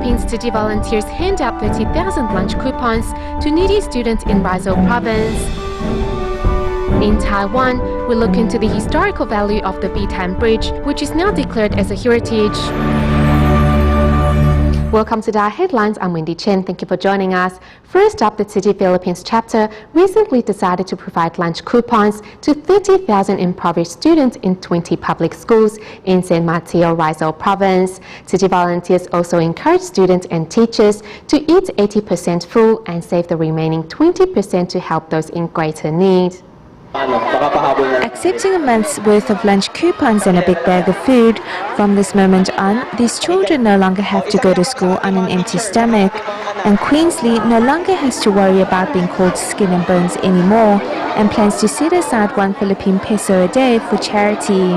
Philippines, Tzu volunteers hand out 30,000 lunch coupons to needy students in Rizal province. In Taiwan, we look into the historical value of the Bitan Bridge, which is now declared as a heritage. Welcome to DaAi Headlines. I'm Wendy Chen. Thank you for joining us. First up, the Tzu Philippines chapter recently decided to provide lunch coupons to 30,000 impoverished students in 20 public schools in San Mateo, Rizal province. Tzu volunteers also encourage students and teachers to eat 80% full and save the remaining 20% to help those in greater need. Accepting a month's worth of lunch coupons and a big bag of food, from this moment on, these children no longer have to go to school on an empty stomach. And Queensley no longer has to worry about being called skin and bones anymore, and plans to set aside 1 Philippine peso a day for charity.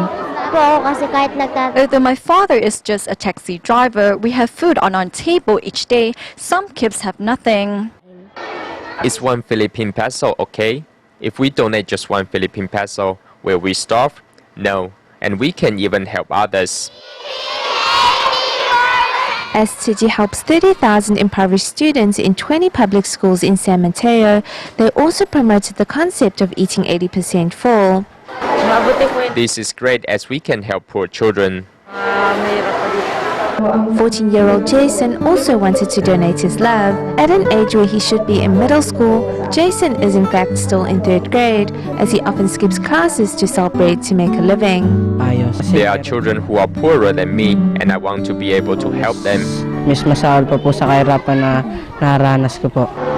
Although my father is just a taxi driver, we have food on our table each day. Some kids have nothing. Is 1 Philippine peso okay? If we donate just 1 Philippine peso, will we starve? No, and we can even help others. As Tzu helps 30,000 impoverished students in 20 public schools in San Mateo, they also promoted the concept of eating 80% full. This is great as we can help poor children. 14-year-old Jason also wanted to donate his love. At an age where he should be in middle school, Jason is in fact still in 3rd grade, as he often skips classes to sell bread to make a living. There are children who are poorer than me, and I want to be able to help them.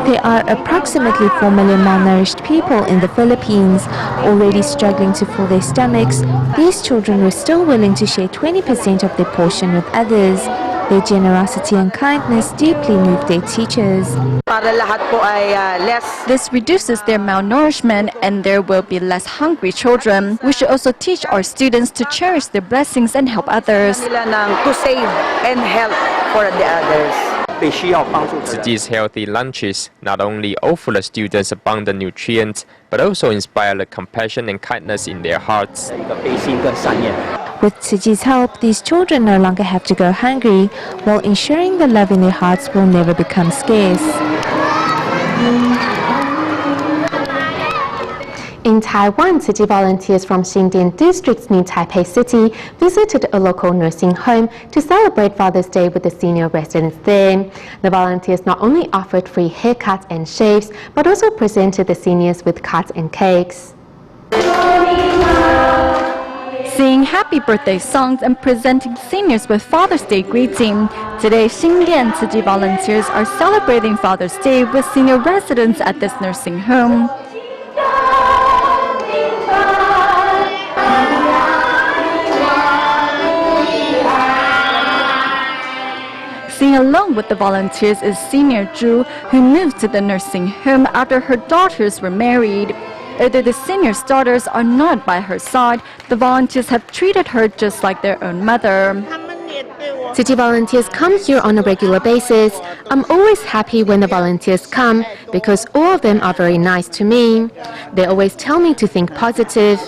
There are approximately 4 million malnourished people in the Philippines, already struggling to fill their stomachs. These children were still willing to share 20% of their portion with others. Their generosity and kindness deeply moved their teachers. This reduces their malnourishment and there will be less hungry children. We should also teach our students to cherish their blessings and help others. To save and help for the others. These healthy lunches not only offer the students abundant nutrients, but also inspire the compassion and kindness in their hearts. With Tzu's help, these children no longer have to go hungry, while ensuring the love in their hearts will never become scarce. In Taiwan, Tzu volunteers from Xindian districts near Taipei City visited a local nursing home to celebrate Father's Day with the senior residents there. The volunteers not only offered free haircuts and shaves, but also presented the seniors with cards and cakes. Singing happy birthday songs and presenting seniors with Father's Day greeting. Today, Xindian Tzu volunteers are celebrating Father's Day with senior residents at this nursing home. Singing along with the volunteers is senior Zhu, who moved to the nursing home after her daughters were married. Although the senior's daughters are not by her side, the volunteers have treated her just like their own mother. Tzu volunteers come here on a regular basis. I'm always happy when the volunteers come because all of them are very nice to me. They always tell me to think positive.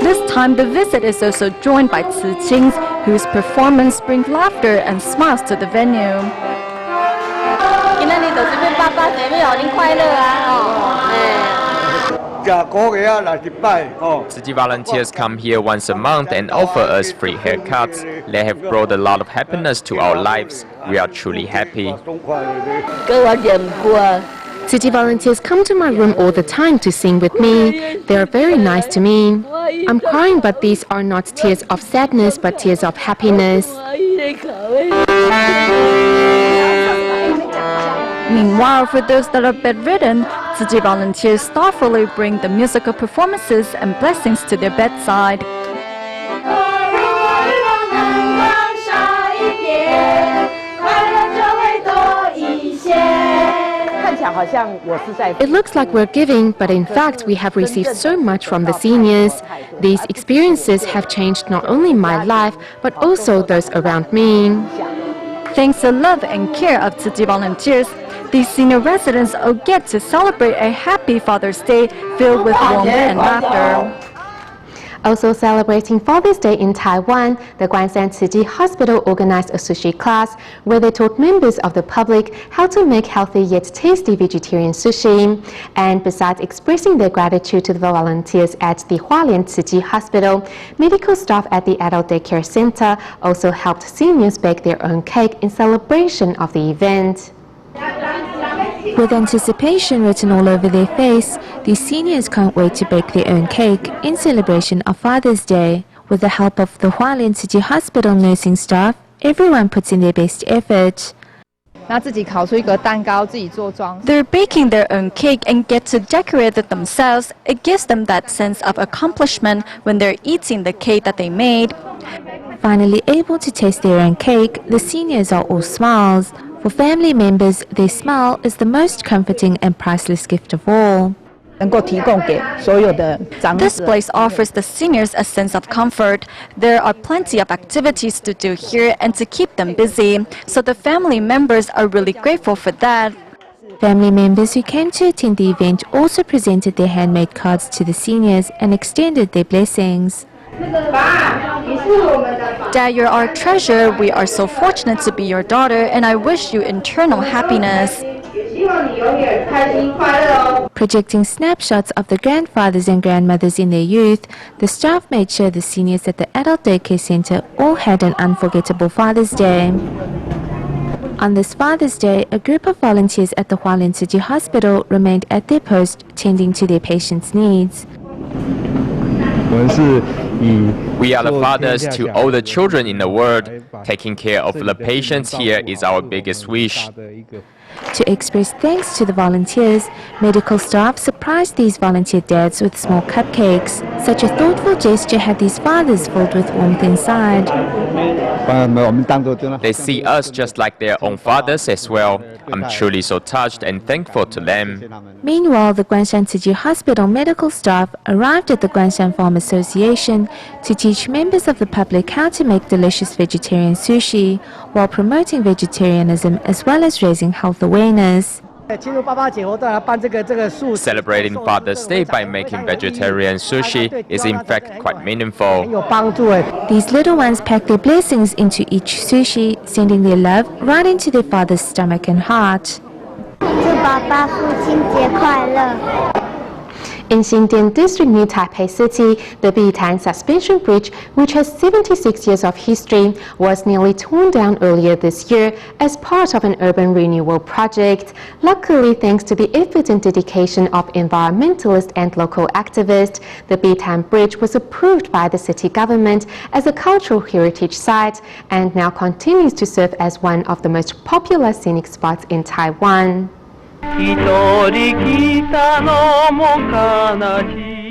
This time, the visit is also joined by Tzu Qing's, whose performance brings laughter and smiles to the venue. Tzu volunteers come here once a month and offer us free haircuts. They have brought a lot of happiness to our lives. We are truly happy. Tzu volunteers come to my room all the time to sing with me. They are very nice to me. I'm crying, but these are not tears of sadness, but tears of happiness. Meanwhile, for those that are bedridden, Tzu volunteers thoughtfully bring the musical performances and blessings to their bedside. It looks like we're giving, but in fact we have received so much from the seniors. These experiences have changed not only my life, but also those around me. Thanks to the love and care of Tzu volunteers, these senior residents all get to celebrate a happy Father's Day filled with warmth and laughter. Also celebrating Father's Day in Taiwan, the Guanshan City Hospital organized a sushi class where they taught members of the public how to make healthy yet tasty vegetarian sushi. And besides expressing their gratitude to the volunteers at the Hualien City Hospital, medical staff at the Adult Daycare Center also helped seniors bake their own cake in celebration of the event. With anticipation written all over their face, these seniors can't wait to bake their own cake in celebration of Father's Day. With the help of the Hualien City Hospital nursing staff, everyone puts in their best effort. They're baking their own cake and get to decorate it themselves. It gives them that sense of accomplishment when they're eating the cake that they made. Finally able to taste their own cake, the seniors are all smiles. For family members, their smile is the most comforting and priceless gift of all. This place offers the seniors a sense of comfort. There are plenty of activities to do here and to keep them busy, so the family members are really grateful for that. Family members who came to attend the event also presented their handmade cards to the seniors and extended their blessings. Dad, you're our treasure. We are so fortunate to be your daughter, and I wish you eternal happiness. Projecting snapshots of the grandfathers and grandmothers in their youth, the staff made sure the seniors at the Adult Daycare Center all had an unforgettable Father's Day. On this Father's Day, a group of volunteers at the Hualien City Hospital remained at their post, tending to their patients' needs. We are the fathers to all the children in the world. Taking care of the patients here is our biggest wish. To express thanks to the volunteers, medical staff surprised these volunteer dads with small cupcakes. Such a thoughtful gesture had these fathers filled with warmth inside. They see us just like their own fathers as well. I'm truly so touched and thankful to them. Meanwhile, the Guanshan City Hospital medical staff arrived at the Guanshan Farm Association to teach members of the public how to make delicious vegetarian sushi while promoting vegetarianism as well as raising health awareness. Celebrating Father's Day by making vegetarian sushi is in fact quite meaningful. These little ones pack their blessings into each sushi, sending their love right into their father's stomach and heart. In Xindian District, New Taipei City, the Bitan Suspension Bridge, which has 76 years of history, was nearly torn down earlier this year as part of an urban renewal project. Luckily, thanks to the effort and dedication of environmentalists and local activists, the Bitan Bridge was approved by the city government as a cultural heritage site and now continues to serve as one of the most popular scenic spots in Taiwan.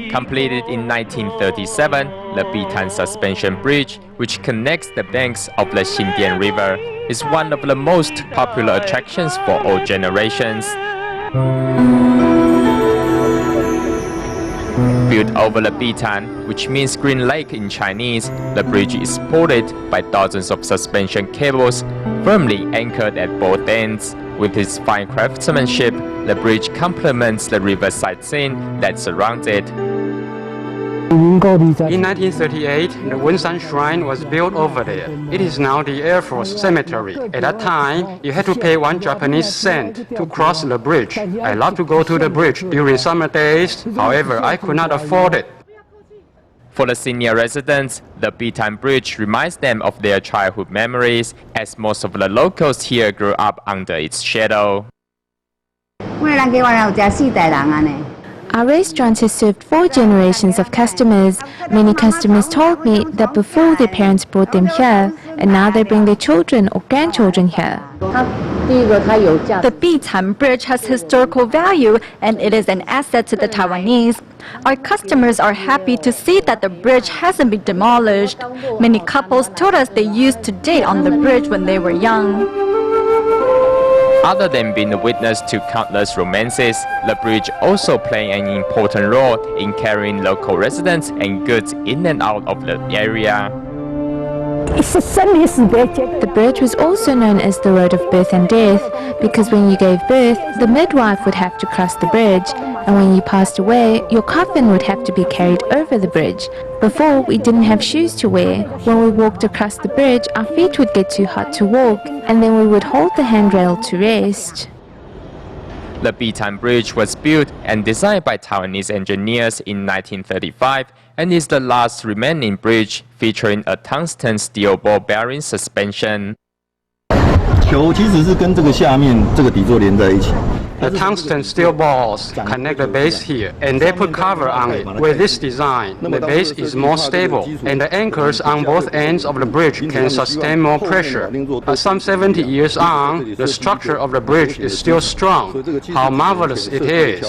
Completed in 1937, the Bitan Suspension Bridge, which connects the banks of the Xindian River, is one of the most popular attractions for all generations. Built over the Bitan, which means Green Lake in Chinese, the bridge is supported by dozens of suspension cables firmly anchored at both ends. With its fine craftsmanship, the bridge complements the riverside scene that surrounds it. In 1938, the Wenshan Shrine was built over there. It is now the Air Force Cemetery. At that time, you had to pay 1 Japanese cent to cross the bridge. I love to go to the bridge during summer days. However, I could not afford it. For the senior residents, the Bitan Bridge reminds them of their childhood memories, as most of the locals here grew up under its shadow. Our restaurant has served 4 generations of customers. Many customers told me that before their parents brought them here, and now they bring their children or grandchildren here. The Bitan Bridge has historical value and it is an asset to the Taiwanese. Our customers are happy to see that the bridge hasn't been demolished. Many couples told us they used to date on the bridge when they were young. Other than being a witness to countless romances, the bridge also plays an important role in carrying local residents and goods in and out of the area. The bridge was also known as the road of birth and death because when you gave birth, the midwife would have to cross the bridge, and when you passed away, your coffin would have to be carried over the bridge. Before, we didn't have shoes to wear. When we walked across the bridge, our feet would get too hot to walk, and then we would hold the handrail to rest. The Bitan Bridge was built and designed by Taiwanese engineers in 1935 and is the last remaining bridge featuring a tungsten steel ball bearing suspension. The tungsten steel balls connect the base here, and they put cover on it. With this design, the base is more stable, and the anchors on both ends of the bridge can sustain more pressure. Some 70 years on, the structure of the bridge is still strong. How marvelous it is!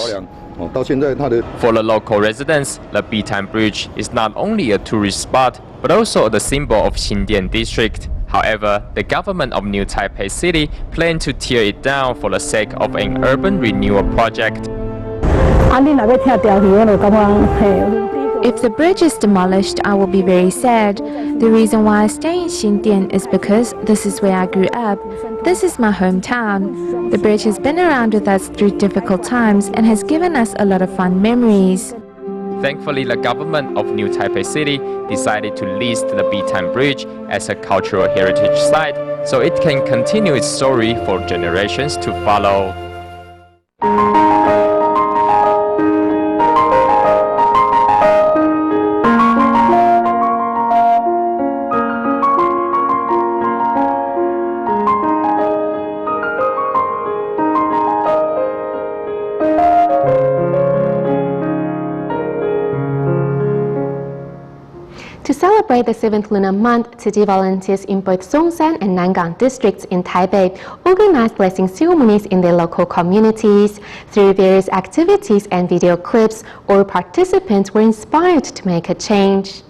For the local residents, the Bitan Bridge is not only a tourist spot, but also the symbol of Xindian district. However, the government of New Taipei City planned to tear it down for the sake of an urban renewal project. If the bridge is demolished, I will be very sad. The reason why I stay in Xindian is because this is where I grew up. This is my hometown. The bridge has been around with us through difficult times and has given us a lot of fun memories. Thankfully, the government of New Taipei City decided to list the Bitan Bridge as a cultural heritage site so it can continue its story for generations to follow. To celebrate the 7th lunar month, city volunteers in both Songshan and Nangang districts in Taipei organized blessing ceremonies in their local communities. Through various activities and video clips, all participants were inspired to make a change.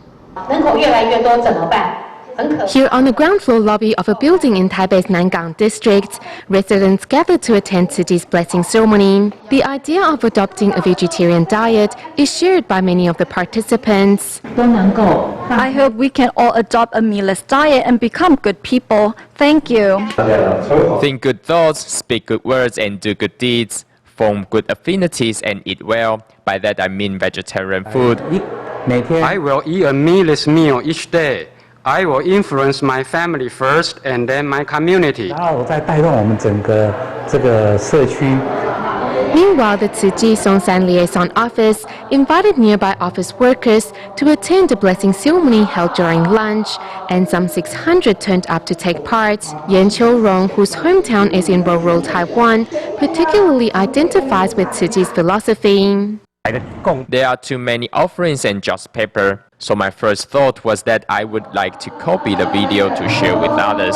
Here on the ground floor lobby of a building in Taipei's Nangang district, residents gathered to attend city's blessing ceremony. The idea of adopting a vegetarian diet is shared by many of the participants. I hope we can all adopt a meatless diet and become good people. Thank you. Think good thoughts, speak good words, and do good deeds. Form good affinities and eat well. By that I mean vegetarian food. I will eat a meatless meal each day. I will influence my family first and then my community. Meanwhile, the Tsuji Songshan Liaison Office invited nearby office workers to attend a blessing ceremony held during lunch, and some 600 turned up to take part. Yan Qiu-rong, whose hometown is in rural Taiwan, particularly identifies with Tsuji's philosophy. There are too many offerings and just paper, so my first thought was that I would like to copy the video to share with others.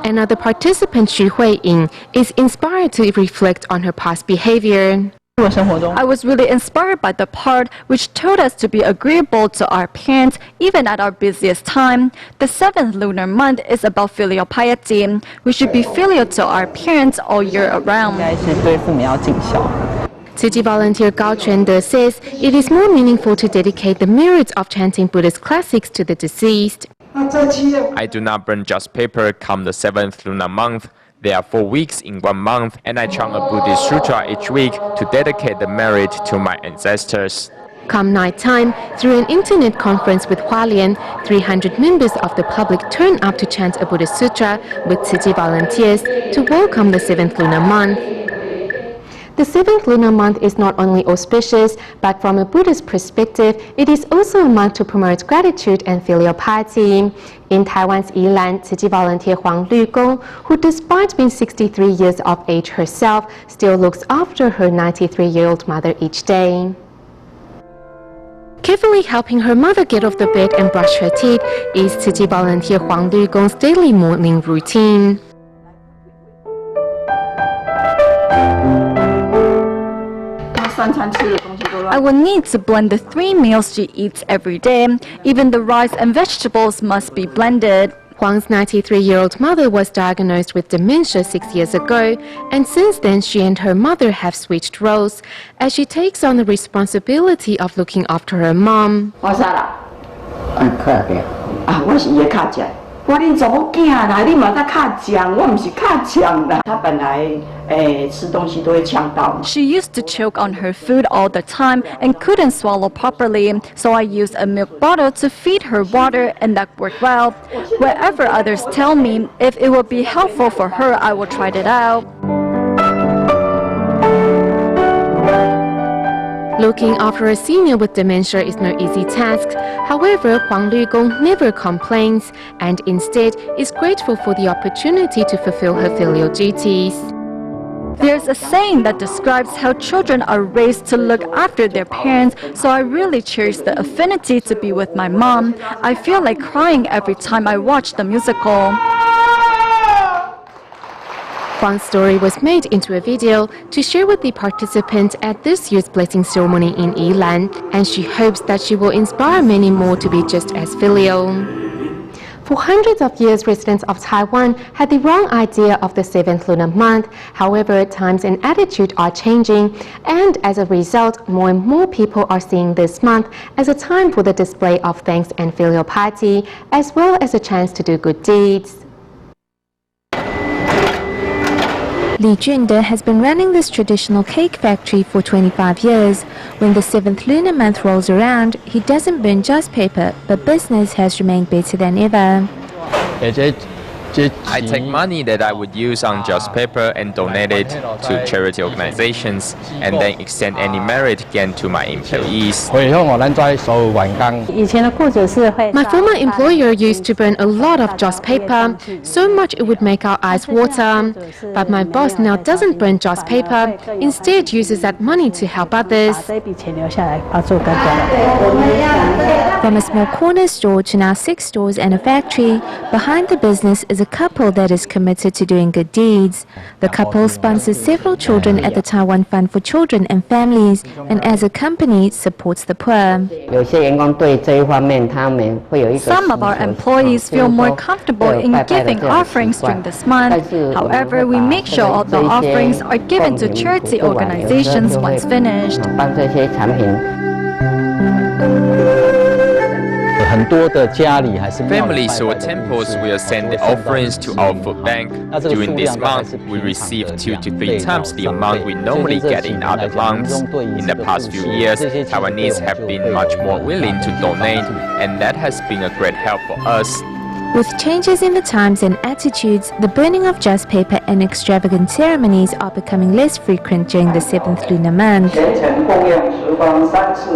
Another participant, Xu Huiying, is inspired to reflect on her past behavior. I was really inspired by the part which told us to be agreeable to our parents even at our busiest time. The 7th lunar month is about filial piety. We should be filial to our parents all year around. Tsuji volunteer Gao Chuande says it is more meaningful to dedicate the merits of chanting Buddhist classics to the deceased. I do not burn just paper come the 7th lunar month. There are 4 weeks in 1 month, and I chant a Buddhist sutra each week to dedicate the merit to my ancestors. Come night time, through an internet conference with Hualien, 300 members of the public turn up to chant a Buddhist sutra with Tsuji volunteers to welcome the 7th lunar month. The 7th lunar month is not only auspicious, but from a Buddhist perspective, it is also a month to promote gratitude and filial piety. In Taiwan's Yilan, Tsuji volunteer Huang Lugong, who despite being 63 years of age herself, still looks after her 93-year-old mother each day. Carefully helping her mother get off the bed and brush her teeth is Tsuji volunteer Huang Lugong's daily morning routine. I will need to blend the 3 meals she eats every day. Even the rice and vegetables must be blended. Huang's 93-year-old mother was diagnosed with dementia 6 years ago, and since then she and her mother have switched roles as she takes on the responsibility of looking after her mom. 我恁查某囝啦，你嘛在较强，我唔是较强的。他本来吃东西都会呛到。 She used to choke on her food all the time and couldn't swallow properly, so I used a milk bottle to feed her water, and that worked well. Wherever others tell me if it will be helpful for her, I will try it out. Looking after a senior with dementia is no easy task. However, Huang Lugong never complains and instead is grateful for the opportunity to fulfill her filial duties. There's a saying that describes how children are raised to look after their parents, so I really cherish the affinity to be with my mom. I feel like crying every time I watch the musical. Huang's story was made into a video to share with the participants at this year's blessing ceremony in Yilan, and she hopes that she will inspire many more to be just as filial. For hundreds of years, residents of Taiwan had the wrong idea of the 7th lunar month. However, times and attitude are changing, and as a result, more and more people are seeing this month as a time for the display of thanks and filial piety, as well as a chance to do good deeds. Li Junde has been running this traditional cake factory for 25 years. When the 7th lunar month rolls around, he doesn't burn just paper, but business has remained better than ever. I take money that I would use on just paper and donate it to charity organizations, and then extend any merit gain to my employees. My former employer used to burn a lot of just paper, so much it would make our eyes water. But my boss now doesn't burn just paper, instead uses that money to help others. From a small corner store to now 6 stores and a factory, behind the business is a couple that is committed to doing good deeds. The couple sponsors several children at the Taiwan Fund for Children and Families, and as a company supports the poor. Some of our employees feel more comfortable in giving offerings during this month. However, we make sure all the offerings are given to charity organizations once finished. Families or temples will send the offerings to our food bank. During this month, we receive 2 to 3 times the amount we normally get in other months. In the past few years, Taiwanese have been much more willing to donate, and that has been a great help for us. With changes in the times and attitudes, the burning of just paper and extravagant ceremonies are becoming less frequent during the 7th lunar month.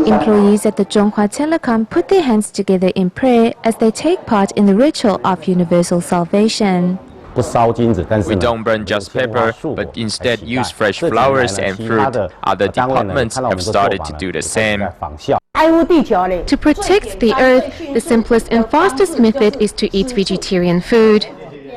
Employees at the Zhonghua Telecom put their hands together in prayer as they take part in the ritual of universal salvation. We don't burn just paper, but instead use fresh flowers and fruit. Other departments have started to do the same. To protect the earth, the simplest and fastest method is to eat vegetarian food.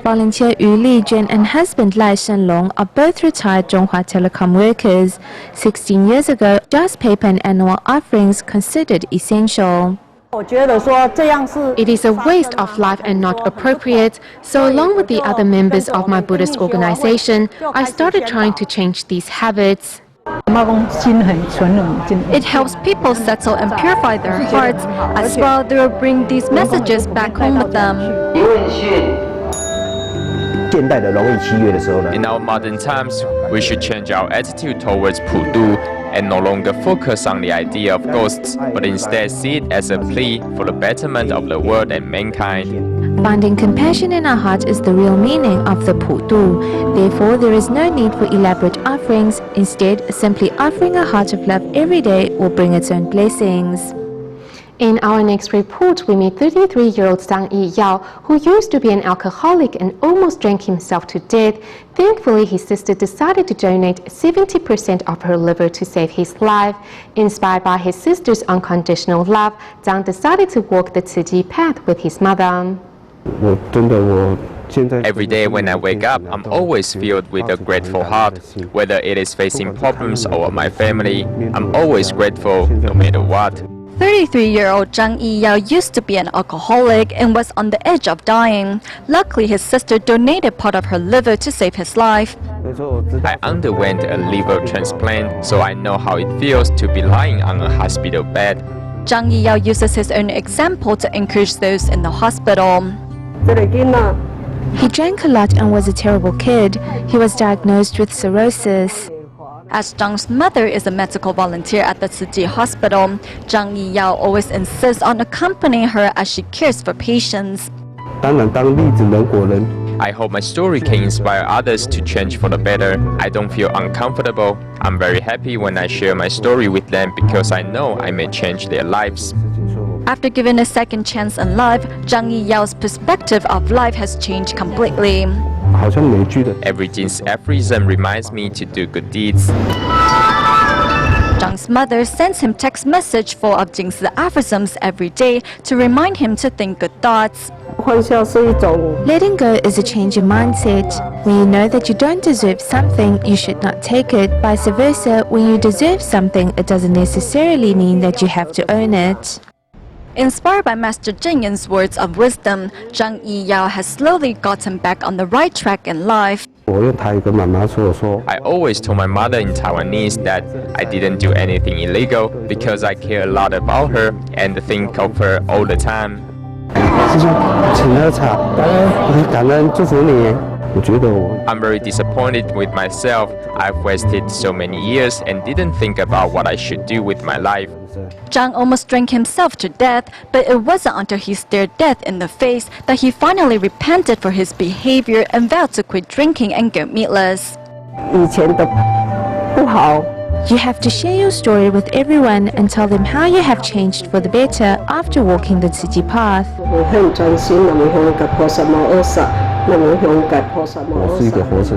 Volunteer Yu Lijun and husband Lai Shenlong are both retired Zhonghua Telecom workers. 16 years ago, just paper and annual offerings considered essential. It is a waste of life and not appropriate, so along with the other members of my Buddhist organization, I started trying to change these habits. It helps people settle and purify their hearts. As well, they will bring these messages back home with them. In our modern times, we should change our attitude towards Pudu and no longer focus on the idea of ghosts, but instead see it as a plea for the betterment of the world and mankind. Finding compassion in our heart is the real meaning of the Pudu. Therefore, there is no need for elaborate offerings. Instead, simply offering a heart of love every day will bring its own blessings. In our next report, we meet 33-year-old Zhang Yiyao, who used to be an alcoholic and almost drank himself to death. Thankfully, his sister decided to donate 70% of her liver to save his life. Inspired by his sister's unconditional love, Zhang decided to walk the Tzu Chi path with his mother. Every day when I wake up, I'm always filled with a grateful heart. Whether it is facing problems or my family, I'm always grateful no matter what. 33-year-old Zhang Yiyao used to be an alcoholic and was on the edge of dying. Luckily, his sister donated part of her liver to save his life. I underwent a liver transplant, so I know how it feels to be lying on a hospital bed. Zhang Yiyao uses his own example to encourage those in the hospital. He drank a lot and was a terrible kid. He was diagnosed with cirrhosis. As Zhang's mother is a medical volunteer at the Tzu Hospital, Zhang Yiyao always insists on accompanying her as she cares for patients. I hope my story can inspire others to change for the better. I don't feel uncomfortable. I'm very happy when I share my story with them because I know I may change their lives. After given a second chance in life, Zhang Yiyao's perspective of life has changed completely. Every Jin's aphorism reminds me to do good deeds. Zhang's mother sends him text message full of Jing's aphorisms every day to remind him to think good thoughts. Letting go is a change in mindset. When you know that you don't deserve something, you should not take it. Vice versa, when you deserve something, it doesn't necessarily mean that you have to own it. Inspired by Master Zheng Yin's words of wisdom, Zhang Yiyao has slowly gotten back on the right track in life. I always told my mother in Taiwanese that I didn't do anything illegal because I care a lot about her and think of her all the time. I'm very disappointed with myself. I've wasted so many years and didn't think about what I should do with my life. Zhang almost drank himself to death, but it wasn't until he stared death in the face that he finally repented for his behavior and vowed to quit drinking and go meatless. You have to share your story with everyone and tell them how you have changed for the better after walking the Tzu path.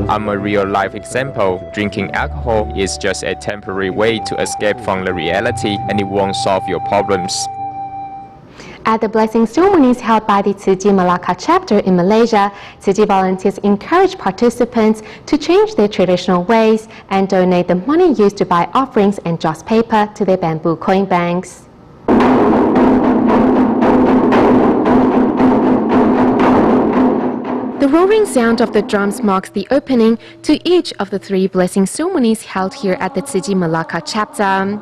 I'm a real-life example. Drinking alcohol is just a temporary way to escape from the reality, and it won't solve your problems. At the blessing ceremonies held by the Tzu Malacca chapter in Malaysia, Tzu volunteers encourage participants to change their traditional ways and donate the money used to buy offerings and joss paper to their bamboo coin banks. The roaring sound of the drums marks the opening to each of the 3 blessing ceremonies held here at the Tzu Malacca chapter.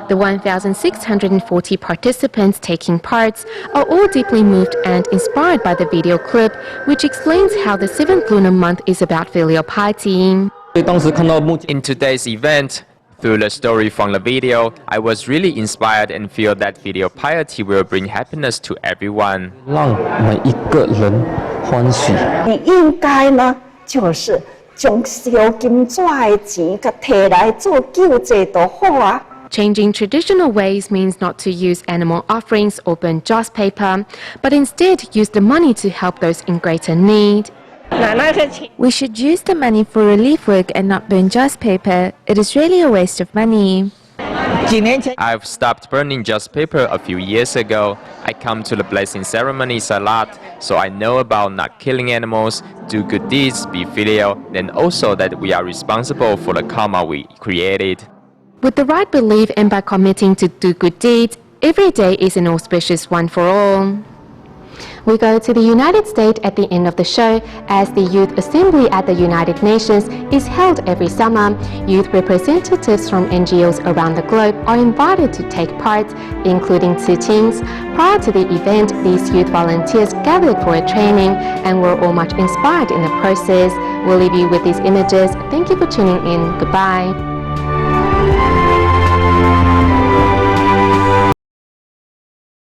The 1,640 participants taking part are all deeply moved and inspired by the video clip, which explains how the 7th lunar month is about filial piety. In today's event, through the story from the video, I was really inspired and feel that filial piety will bring happiness to everyone. 你应该呢，就是将烧金纸的钱，甲摕来做救济就好啊。 Changing traditional ways means not to use animal offerings or burn joss paper, but instead use the money to help those in greater need. We should use the money for relief work and not burn joss paper. It is really a waste of money. I've stopped burning joss paper a few years ago. I come to the blessing ceremonies a lot, so I know about not killing animals, do good deeds, be filial, and also that we are responsible for the karma we created. With the right belief and by committing to do good deeds, every day is an auspicious one for all. We go to the United States at the end of the show as the Youth Assembly at the United Nations is held every summer. Youth representatives from NGOs around the globe are invited to take part, including Tzu teens. Prior to the event, these youth volunteers gathered for a training and were all much inspired in the process. We'll leave you with these images. Thank you for tuning in. Goodbye.